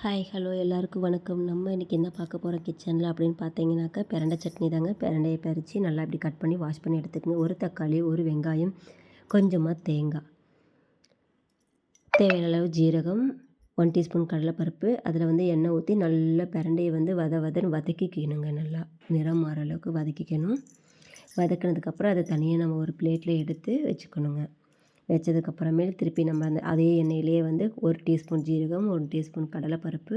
Hi hello எல்லாருக்கும் வணக்கம். நம்ம இன்றைக்கி என்ன பார்க்க போகிறோம் கிச்சனில் அப்படின்னு பார்த்தீங்கன்னாக்கா, பிரண்டை சட்னி தாங்க. பிரண்டையை பறித்து நல்லா இப்படி கட் பண்ணி வாஷ் பண்ணி எடுத்துக்கங்க. ஒரு தக்காளி, ஒரு வெங்காயம், கொஞ்சமாக தேங்காய், தேவையான அளவு ஜீரகம், 1 டீஸ்பூன் கடலைப்பருப்பு. அதில் எண்ணெய் ஊற்றி நல்லா பிரண்டையை வதன்னு வதக்கிக்கணுங்க. நல்லா நிறம் மாற அளவுக்கு வதக்கிக்கணும். வதக்கினதுக்கப்புறம் அதை தனியாக நம்ம ஒரு பிளேட்டில் எடுத்து வச்சுக்கணுங்க. வச்சதுக்கப்புறமேல் திருப்பி நம்ம அதே எண்ணெயிலேயே 1 டீஸ்பூன் ஜீரகம், 1 டீஸ்பூன் கடலைப்பருப்பு,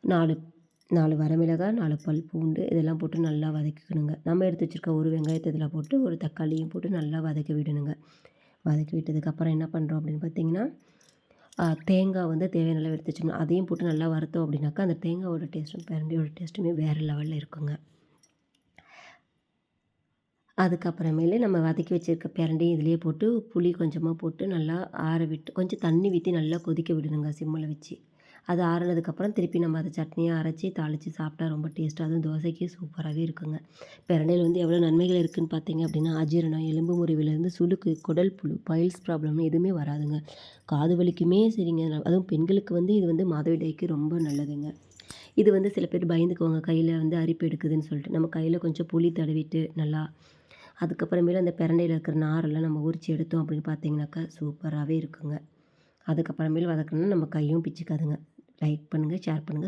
4 வரமிளகாய், 4 பல் பூண்டு இதெல்லாம் போட்டு நல்லா வதக்கிக்கணுங்க. நம்ம எடுத்து வச்சுருக்க ஒரு வெங்காயத்தை இதில் போட்டு ஒரு தக்காளியும் போட்டு நல்லா வதக்கி விடணுங்க. வதக்கி விட்டதுக்கப்புறம் என்ன பண்ணுறோம் அப்படின்னு பார்த்தீங்கன்னா, தேங்காய் தேவையான அளவு எடுத்து வச்சுக்கணும். அதையும் போட்டு நல்லா வறுத்தோம் அப்படின்னாக்கா அந்த தேங்காயோட டேஸ்ட்டும் பிரண்டையோட டேஸ்ட்டுமே வேறு லெவலில் இருக்குங்க. அதுக்கப்புறமேலு நம்ம வதக்கி வச்சுருக்க பிரண்டையும் இதிலேயே போட்டு புளி கொஞ்சமாக போட்டு நல்லா ஆற விட்டு கொஞ்சம் தண்ணி ஊற்றி நல்லா கொதிக்க விடணுங்க சிம்மில் வச்சு. அது ஆறுனதுக்கப்புறம் திருப்பி நம்ம அதை சட்னியை அரைச்சி தாளித்து சாப்பிட்டா ரொம்ப டேஸ்ட்டாக, அதுவும் தோசைக்கு சூப்பராகவே இருக்குங்க. பிரண்டையில் எவ்வளோ நன்மைகள் இருக்குதுன்னு பார்த்தீங்க அப்படின்னா, அஜீரணம், எலும்பு முறிவிலேருந்து சுளுக்கு, குடல் புழு, பைல்ஸ் ப்ராப்ளம் எதுவுமே வராதுங்க. காது வலிக்குமே சரிங்க. அதுவும் பெண்களுக்கு இது மாதவிடாய்க்கு ரொம்ப நல்லதுங்க. இது சில பேர் பயந்துக்குவாங்க, கையில் அரிப்பு எடுக்குதுன்னு சொல்லிட்டு. நம்ம கையில் கொஞ்சம் புளி தடவிட்டு நல்லா அதுக்கப்புறமேலு அந்த பிரண்டையில இருக்கிற நாரெல்லாம் நம்ம உரித்து எடுத்தோம் அப்படின்னு பார்த்தீங்கன்னாக்கா சூப்பராகவே இருக்குங்க. அதுக்கப்புறமேலு வதக்கணும்னா நம்ம கையும் பிச்சுக்காதுங்க. லைக் பண்ணுங்கள், ஷேர் பண்ணுங்கள்.